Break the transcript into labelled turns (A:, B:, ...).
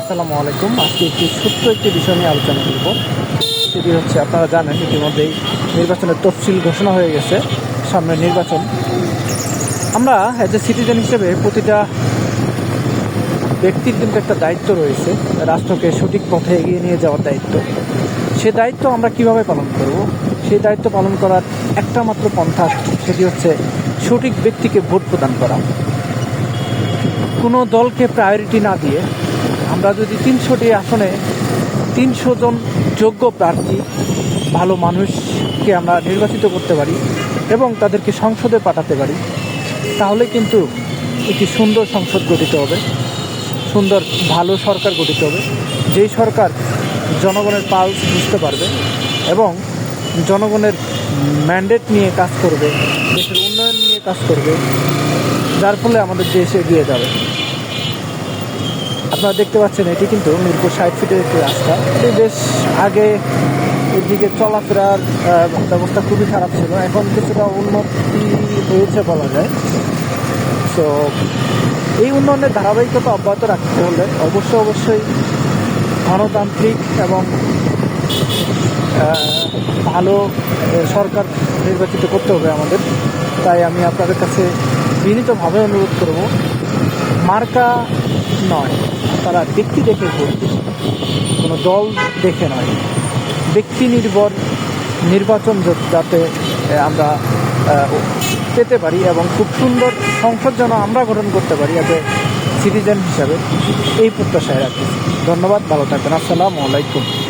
A: আসসালামু আলাইকুম। আজকে ছোট্ট একটি বিষয় নিয়ে আলোচনা করব। সেটি হচ্ছে, আপনারা জানেন ইতিমধ্যেই নির্বাচনের তফসিল ঘোষণা হয়ে গেছে। সামনে নির্বাচন, আমরা অ্যাজ এ সিটিজেন হিসেবে প্রতিটা ব্যক্তির কিন্তু একটা দায়িত্ব রয়েছে, রাষ্ট্রকে সঠিক পথে এগিয়ে নিয়ে যাওয়ার দায়িত্ব। সে দায়িত্ব আমরা কিভাবে পালন করব? সেই দায়িত্ব পালন করার একটা মাত্র পন্থা, সেটি হচ্ছে সঠিক ব্যক্তিকে ভোট প্রদান করা। কোনো দলকে প্রায়োরিটি না দিয়ে আমরা যদি 300টি আসনে 300 জন যোগ্য প্রার্থী, ভালো মানুষকে আমরা নির্বাচিত করতে পারি এবং তাদেরকে সংসদে পাঠাতে পারি, তাহলে কিন্তু একটি সুন্দর সংসদ গঠিত হবে, সুন্দর ভালো সরকার গঠিত হবে। যেই সরকার জনগণের পালস বুঝতে পারবে এবং জনগণের ম্যান্ডেট নিয়ে কাজ করবে, দেশের উন্নয়ন নিয়ে কাজ করবে, যার ফলে আমাদের দেশ এগিয়ে যাবে। আপনারা দেখতে পাচ্ছেন, এটি কিন্তু মিরপুর 60 ফিটের একটি রাস্তা। এটি বেশ আগে এদিকে চলাফেরার ব্যবস্থা খুবই খারাপ ছিল, এখন কিছুটা উন্নতি হয়েছে বলা যায়। সো এই উন্নয়নের ধারাবাহিকতা অব্যাহত রাখতে হলে অবশ্যই গণতান্ত্রিক এবং ভালো সরকার নির্বাচিত করতে হবে আমাদের। তাই আমি আপনাদের কাছে বিনীতভাবে অনুরোধ করব, মার্কা নয়, তারা ব্যক্তি দেখে ভোট দিন, কোনো দল দেখে নয়। ব্যক্তি নির্ভর নির্বাচন যাতে আমরা পেতে পারি এবং খুব সুন্দর সংসদ যেন আমরা গঠন করতে পারি এজ এ সিটিজেন হিসাবে, এই প্রত্যাশায় রাখছি। ধন্যবাদ, ভালো থাকবেন। আসসালামু আলাইকুম।